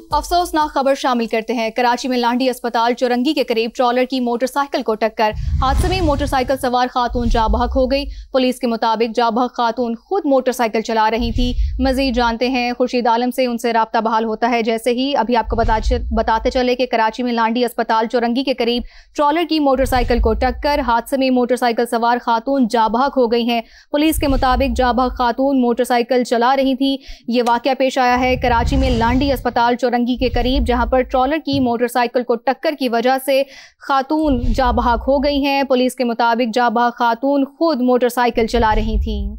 अफसोसनाक खबर शामिल करते हैं। कराची में लांडी अस्पताल चौरंगी के करीब ट्रॉलर की मोटरसाइकिल को टक्कर। हादसे में मोटरसाइकिल सवार खातून जाँ बहक हो गई। पुलिस के मुताबिक जाँ बहक खातून खुद मोटरसाइकिल चला रही थी। मजीद जानते हैं खुर्शीद आलम से, उनसे राब्ता बहाल होता है। जैसे ही अभी आपको बताते चले कि कराची में लांडी अस्पताल चौरंगी के करीब ट्रॉलर की मोटरसाइकिल को टक्कर। हादसे में मोटरसाइकिल सवार खातून जाँ बहक हो गई हैं। पुलिस के मुताबिक जाँ बहक खातून मोटरसाइकिल चला रही थी। ये वाकया पेश आया है कराची में लांडी अस्पताल चौरंगी के करीब, जहां पर ट्रॉलर की मोटरसाइकिल को टक्कर की वजह से खातून जाँ बहक हो गई हैं। पुलिस के मुताबिक जाँ बहक खातून खुद मोटरसाइकिल चला रही थी।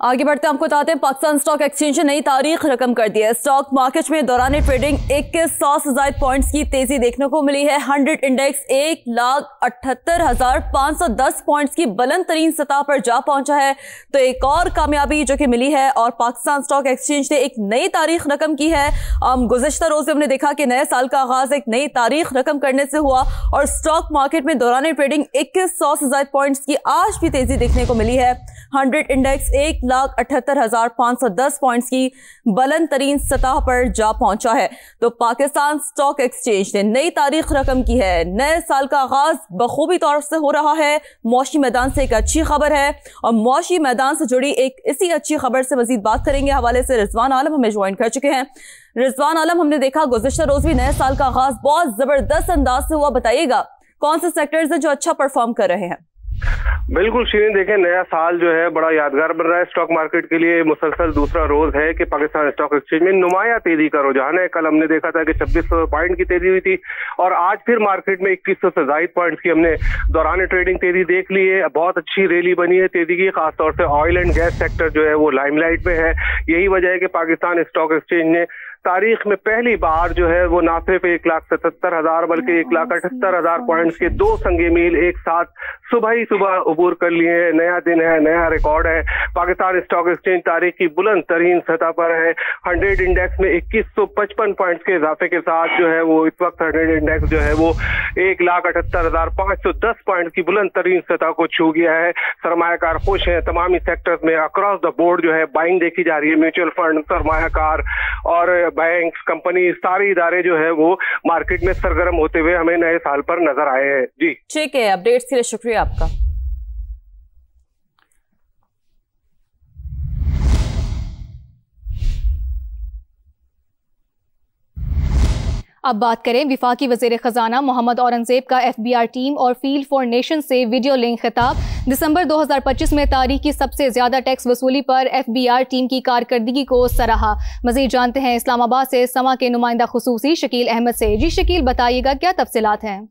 आगे बढ़ते आपको बताते हैं, पाकिस्तान स्टॉक एक्सचेंज ने नई तारीख रकम कर दी है। स्टॉक मार्केट में दौरान ट्रेडिंग 2100 से ज्यादा पॉइंट्स की तेजी देखने को मिली है। 100 इंडेक्स 1,78,510 पॉइंट्स की बुलंद तरीन सतह पर जा पहुंचा है। तो एक और कामयाबी जो कि मिली है और पाकिस्तान स्टॉक एक्सचेंज ने एक नई तारीख रकम की है। गुज़श्ता रोज हमने देखा कि नए साल का आगाज एक नई तारीख रकम करने से हुआ और स्टॉक मार्केट में दौरान ट्रेडिंग 2100 से ज्यादा पॉइंट्स की आज भी तेजी देखने को मिली है। 100 इंडेक्स 1,78,510 पॉइंट्स की बुलंद तरीन सतह पर जा पहुंचा है। तो पाकिस्तान स्टॉक एक्सचेंज ने नई तारीख रकम की है। नए साल का आगाज बखूबी तौर से हो रहा है। मौशी मैदान से एक अच्छी खबर है और मौशी मैदान से जुड़ी एक इसी अच्छी खबर से मजीद बात करेंगे। हवाले से रिजवान आलम हमें ज्वाइन कर चुके हैं। रिजवान आलम, हमने देखा गुज़श्ता रोज भी नए साल का आगाज बहुत जबरदस्त अंदाज से हुआ। बताइएगा कौन से सेक्टर्स हैं जो अच्छा परफॉर्म कर रहे हैं? बिल्कुल शिरीन, देखें नया साल जो है बड़ा यादगार बन रहा है स्टॉक मार्केट के लिए। मुसलसल दूसरा रोज है कि पाकिस्तान स्टॉक एक्सचेंज में नुमाया तेजी का रुझान है। कल हमने देखा था कि 2600 पॉइंट की तेजी हुई थी और आज फिर मार्केट में 2100 से ज्यादा पॉइंट्स की हमने दौरान ट्रेडिंग तेजी देख ली है। बहुत अच्छी रैली बनी है तेजी की, खासतौर से ऑयल एंड गैस सेक्टर जो है वो लाइमलाइट में है। यही वजह है कि पाकिस्तान स्टॉक एक्सचेंज ने तारीख में पहली बार जो है वो ना सिर्फ 1,77,000 बल्कि 1,78,000 पॉइंट्स के दो संगे मील एक साथ सुबह ही सुबह अबूर कर लिए हैं। नया दिन है, नया रिकॉर्ड है। पाकिस्तान स्टॉक एक्सचेंज तारीख की बुलंद तरीन सतह पर है। 100 इंडेक्स में 2155 पॉइंट्स के इजाफे के साथ जो है वो इस वक्त 100 इंडेक्स जो है वो 1,78,510 पॉइंट की बुलंद तरीन सतह को छू गया है। सरमायाकार खुश हैं। तमाम सेक्टर्स में अक्रॉस द बोर्ड जो है बाइंग देखी जा रही है। म्यूचुअल फंड, सरमायाकार और बैंक, कंपनी, सारे इदारे जो है वो मार्केट में सरगर्म होते हुए हमें नए साल पर नजर आए हैं। जी ठीक है, अपडेट्स के लिए शुक्रिया आपका। अब बात करें विफाकी वज़ीर ख़जाना मोहम्मद औरंगज़ेब का FBR टीम और फील्ड फॉर नेशन से वीडियो लिंक खिताब। दिसंबर 2025 में तारीख की सबसे ज्यादा टैक्स वसूली पर FBR टीम की कारकर्दगी को सराहा। मजीद जानते हैं इस्लामाबाद से समा के नुमाइंदा खुसूसी शकील अहमद से। जी शकील, बताइएगा क्या तफसीलात हैं?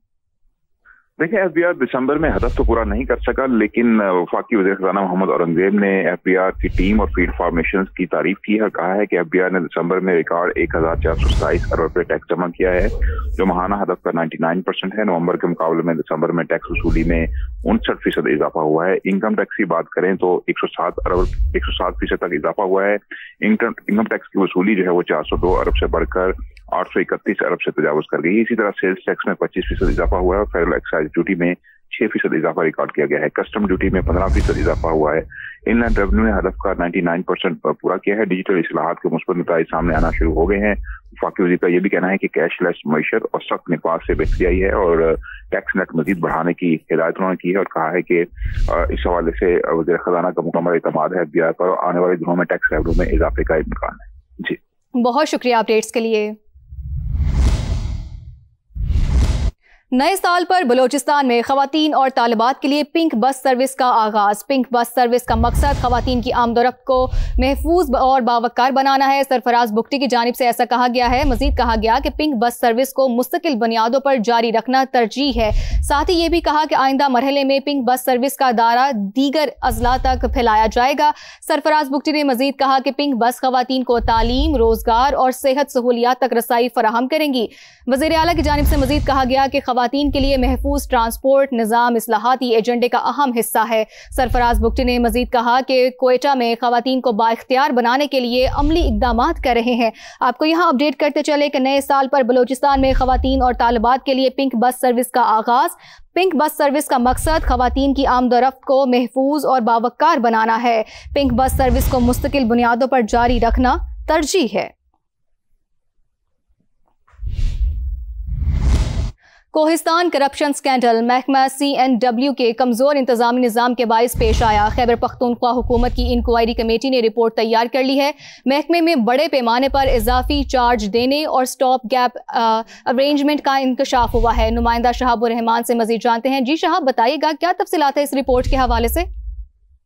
देखिए, FBR दिसंबर में हदफ तो पूरा नहीं कर सका, लेकिन वफाकी वज़ीर ख़ज़ाना मोहम्मद औरंगज़ेब ने FBR की टीम और फील्ड फॉर्मेशन की तारीफ की है और कहा है कि FBR ने दिसंबर में रिकॉर्ड 1,427 अरब रुपये टैक्स जमा किया है, जो माहाना हदफ का 99% है। नवंबर के मुकाबले में दिसंबर में टैक्स वसूली में 59% इजाफा हुआ है। इनकम टैक्स की बात करें तो 107% तक इजाफा हुआ है। इनकम टैक्स की वसूली जो है वो 402 अरब से बढ़कर 831 अरब से तजावुज कर गई। इसी तरह सेल्स टैक्स में 25% इजाफा हुआ है और फेडरल एक्साइज ड्यूटी में 6% इजाफा रिकॉर्ड किया गया है। कस्टम ड्यूटी में 15% इजाफा हुआ है। इनलैंड रेवेन्यू ने हदफ का 99% पूरा किया है। डिजिटल इस्लाहात के मुस्बत नताइज सामने आना शुरू हो गए हैं। वफाकी वज़ीर का यह भी कहना है कि कैशलेस मईशत और सख्त निफाज से बेहतरी आई है और टैक्स नेट मजीद बढ़ाने की हिदायत उन्होंने की है और कहा है कि इस हवाले से वज़ीर ख़ज़ाना का मुकम्मल एतमाद है FBR पर और आने वाले दिनों में टैक्स रेवेन्यू में इजाफे का इम्कान है। जी, बहुत शुक्रिया अपडेट्स के लिए। नए साल पर बलोचिस्तान में खवातीन और तालिबात के लिए पिंक बस सर्विस का आगाज। पिंक बस सर्विस का मकसद खवातीन की आमदोरफ्त को महफूज और बावकार बनाना है। सरफराज बुगटी की जानिब से ऐसा कहा गया है। मजीद कहा गया कि पिंक बस सर्विस को मुस्तकिल बुनियादों पर जारी रखना तरजीह है। साथ ही ये भी कहा कि आइंदा मरहले में पिंक बस सर्विस का दायरा दीगर अजला तक फैलाया जाएगा। सरफराज बुगटी ने मजीद कहा कि पिंक बस खवातीन को तालीम, रोजगार और सेहत सहूलियात तक रसाई फराहम करेंगी। वज़ीर आला की जानिब से मजीद कहा गया कि खवातीन के लिए महफूज ट्रांसपोर्ट निज़ाम इस्लाहाती एजेंडे का अहम हिस्सा है। सरफराज बुगटी ने मजीद कहा कि क्वेटा में खवातीन को बाइख्तियार बनाने के लिए अमली इक़दामात कर रहे हैं। आपको यहाँ अपडेट करते चले कि नए साल पर बलूचिस्तान में खवातीन और तालिबात के लिए पिंक बस सर्विस का आगाज। पिंक बस सर्विस का मकसद खवातीन की आमदोरफ्त को महफूज और बावकार बनाना है। पिंक बस सर्विस को मुस्तकिल बुनियादों पर जारी रखना तरजीह है। कोहिस्तान करप्शन स्कैंडल महकमा CNW के कमजोर इंतजामी निज़ाम के बाइस पेश आया। खैबर पख्तूनख्वा हुकूमत की इंक्वायरी कमेटी ने रिपोर्ट तैयार कर ली है। महकमे में बड़े पैमाने पर इजाफी चार्ज देने और स्टॉप गैप अरेंजमेंट का इंकशाफ हुआ है। नुमाइंदा शहाबुर रहमान से मजीद जानते हैं। जी शहाब, बताइएगा क्या तफसीलात है इस रिपोर्ट के हवाले से?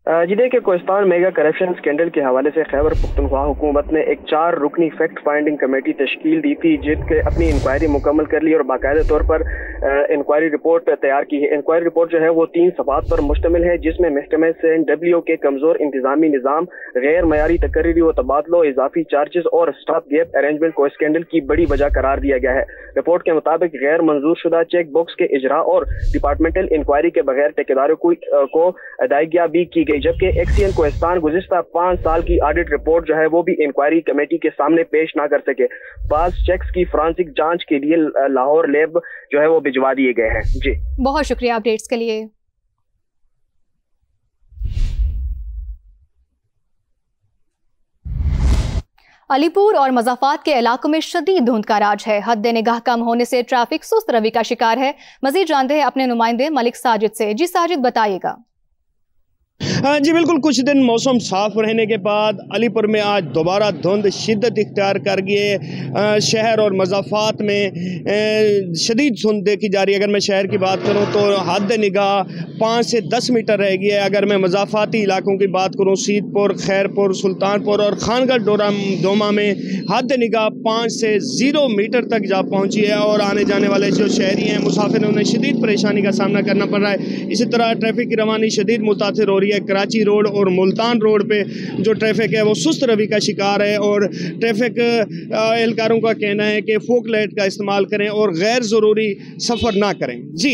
जी देखिए, कोहिस्तान मेगा करप्शन स्कैंडल के हवाले से खैबर पख्तूनख्वा हुकूमत ने एक 4 रुकनी फैक्ट फाइंडिंग कमेटी तश्कील दी थी, जिसके अपनी इंक्वायरी मुकम्मल कर ली और बाकायदा तौर पर इंक्वायरी रिपोर्ट तैयार की है। इंक्वायरी रिपोर्ट जो है वो 3 सफ़ात पर मुश्तमिल है, जिसमें महकमा CNW के कमजोर इंतजामी निज़ाम, गैर मयारी तकर्री व तबादलों, इजाफी चार्जेस और स्टॉप गैप अरेंजमेंट को स्कैंडल की बड़ी वजह करार दिया गया है। रिपोर्ट के मुताबिक गैर मंजूर शुदा चेक बॉक्स के इजरा और डिपार्टमेंटल इंक्वायरी के बगैर ठेकेदारों को अदायगियां भी की, जबकि एक्सीएन कोहिस्तान गुज़िश्ता 5 साल की ऑडिट रिपोर्ट जो है वो भी इंक्वायरी कमेटी के सामने पेश ना कर सके। बाज़ चेक्स की फॉरेंसिक जांच के लिए लाहौर लैब जो है वो भिजवा दिए गए हैं। जी बहुत शुक्रिया अपडेट्स के लिए। अलीपुर और मज़ाफात के इलाकों में शदीद धुंध का राज है। हद निगाह कम होने से ट्रैफिक सुस्त रवि का शिकार है। मजीद जानते हैं अपने नुमाइंदे मलिक साजिद से। जी साजिद, बताइएगा। जी बिल्कुल, कुछ दिन मौसम साफ रहने के बाद अलीपुर में आज दोबारा धुंध शिद्दत इख्तियार कर गई। शहर और मज़ाफात में शदीद धुंध देखी जा रही है। अगर मैं शहर की बात करूं तो हद निगाह 5 से 10 मीटर रह गई है। अगर मैं मज़ाफाती इलाकों की बात करूं, सीतपुर, खैरपुर, सुल्तानपुर और खानगढ़ दोमा में हद निगाह 5 से 0 मीटर तक जा पहुंची है और आने जाने वाले जो शहरी हैं, मुसाफिर, उन्हें शदीद परेशानी का सामना करना पड़ रहा है। इसी तरह ट्रैफिक की रवानी शदीद मुतासिर हो रही है। कराची रोड और मुल्तान रोड पे जो ट्रैफिक है वो सुस्त रवि का शिकार है और ट्रैफिक एहलकारों का कहना है कि फोक लाइट का इस्तेमाल करें और गैर ज़रूरी सफ़र ना करें। जी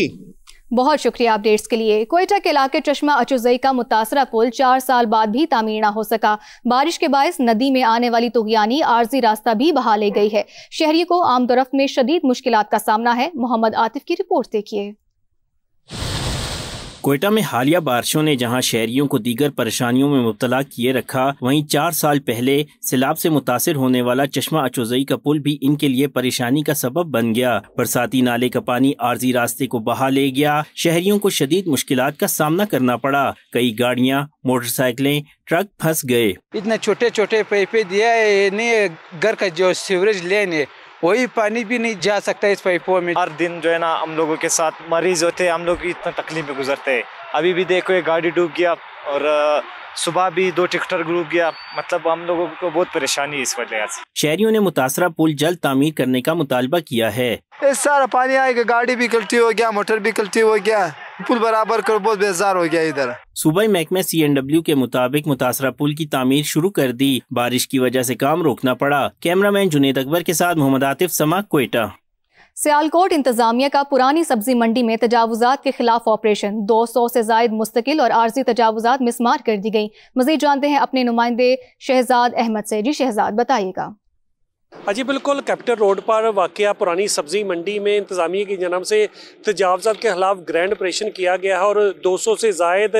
बहुत शुक्रिया अपडेट्स के लिए। क्वेटा के इलाके चश्मा अचुज़ई का मुतासरा पुल 4 साल बाद भी तामीर न हो सका। बारिश के बायस नदी में आने वाली तुग़यानी आर्जी रास्ता भी बहा ले गई है। शहरी को आमदोरफ्त में शदीद मुश्किलात का सामना है। मोहम्मद आतिफ की रिपोर्ट देखिए। क्वेटा में हालिया बारिशों ने जहां शहरियों को दीगर परेशानियों में मुब्तला किए रखा, वहीं 4 साल पहले सैलाब से मुतासिर होने वाला चश्मा अचुज़ई का पुल भी इनके लिए परेशानी का सबब बन गया। बरसाती नाले का पानी आर्जी रास्ते को बहा ले गया। शहरियों को शदीद मुश्किलात का सामना करना पड़ा। कई गाड़ियां, मोटरसाइकिलें, ट्रक फंस गए। इतने छोटे छोटे पाइपें दिया है, नहीं घर का जो सीवरेज लेन है वही पानी भी नहीं जा सकता इस पाइपों में। हर दिन जो है ना हम लोगों के साथ मरीज होते हैं, हम लोग इतना तकलीफ में गुजरते हैं। अभी भी देखो एक गाड़ी डूब गया और सुबह भी 2 ट्रैक्टर डूब गया। मतलब हम लोगों को बहुत परेशानी है इस वजह से। शहरियों ने मुतासरा पुल जल्द तामीर करने का मुतालबा किया है। सारा पानी आएगा, गाड़ी भी गलती हो गया, मोटर भी गलती हो गया, पुल बराबर करो, बहुत बेजार हो गया इधर। सूबाई महकमे CNW के मुताबिक मुतासरा पुल की तामीर शुरू कर दी। बारिश की वजह से काम रोकना पड़ा। कैमरामैन जुनेद अकबर के साथ मोहम्मद आतिफ, समा, क्वेटा। सियालकोट इंतजामिया का पुरानी सब्जी मंडी में तजावुजात के खिलाफ ऑपरेशन। 200 से जायद मुस्तकिल और आर्जी तजावुजात मिसमार कर दी गई। मजीद जानते हैं अपने नुमाइंदे शहजाद अहमद से। जी शहजाद, बताइएगा। जी बिल्कुल, कैपिटल रोड पर वाक़या पुरानी सब्ज़ी मंडी में इंतज़ामिया की जनाब से तजावज़ात के ख़िलाफ़ ग्रैंड ऑपरेशन किया गया है और 200 से ज़ायद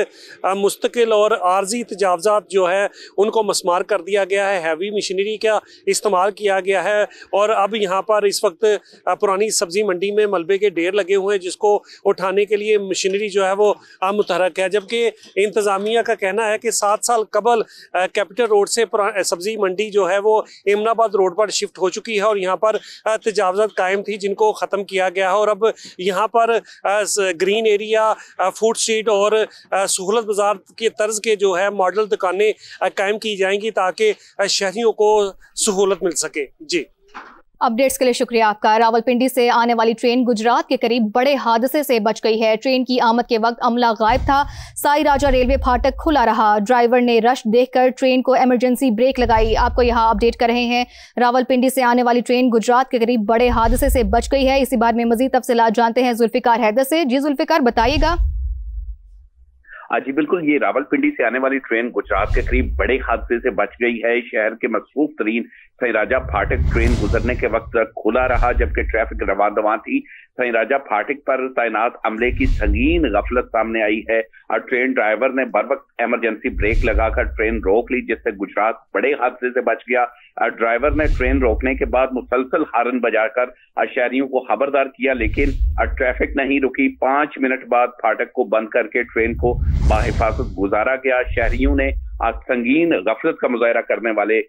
मुस्तकिल और आर्जी तजावज़ात जो है उनको मसमार कर दिया गया है। हैवी मशीनरी का इस्तेमाल किया गया है और अब यहाँ पर इस वक्त पुरानी सब्ज़ी मंडी में मलबे के ढेर लगे हुए हैं, जिसको उठाने के लिए मशीनरी जो है वो मुतहरक है। जबकि इंतज़ामिया का कहना है कि 7 साल कबल कैपिटल रोड से सब्ज़ी मंडी जो है वो एमनाबाद रोड पर शिफ्ट हो चुकी है और यहाँ पर तजावज़ात कायम थी, जिनको ख़त्म किया गया है। और अब यहाँ पर ग्रीन एरिया, फूड स्ट्रीट और सहूलत बाज़ार के तर्ज के जो है मॉडल दुकानें कायम की जाएंगी ताकि शहरियों को सहूलत मिल सके। जी अपडेट्स के लिए शुक्रिया आपका। रावलपिंडी से आने वाली ट्रेन गुजरात के करीब बड़े हादसे से बच गई है। ट्रेन की आमद के वक्त अमला गायब था। साई राजा रेलवे फाटक खुला रहा। ड्राइवर ने रश देखकर ट्रेन को इमरजेंसी ब्रेक लगाई। आपको यहाँ अपडेट कर रहे हैं। रावलपिंडी से आने वाली ट्रेन गुजरात के करीब बड़े हादसे से बच गई है। इसी बारे में मजीद तफसीलात जानते हैं जुल्फिकार हैदर से। जी जुल्फिकार, बताइएगा। जी बिल्कुल, ये रावलपिंडी से आने वाली ट्रेन गुजरात के करीब बड़े हादसे से बच गई है। शहर के मसरूफ तरीन साई राजा फाटक ट्रेन गुजरने के वक्त खुला रहा, जबकि ट्रैफिक रवां दवां थी। साई राजा फाटक पर तैनात अमले की संगीन गफलत सामने आई है और ट्रेन ड्राइवर ने बर वक्त इमरजेंसी ब्रेक लगाकर ट्रेन रोक ली, जिससे गुजरात बड़े हादसे से बच गया। ड्राइवर ने ट्रेन रोकने के बाद मुसलसल हारन बजाकर शहरियों को खबरदार किया, लेकिन ट्रैफिक नहीं रुकी। 5 मिनट बाद फाटक को बंद करके ट्रेन को बाहिफाजत गुजारा गया। शहरियों ने संगीन गफलत का मुजाहरा करने वाले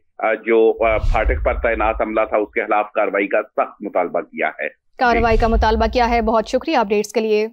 जो फाटक पर तैनात अमला था उसके खिलाफ कार्रवाई का सख्त मुतालबा किया है। कार्रवाई का मुतालबा किया है। बहुत शुक्रिया अपडेट्स के लिए।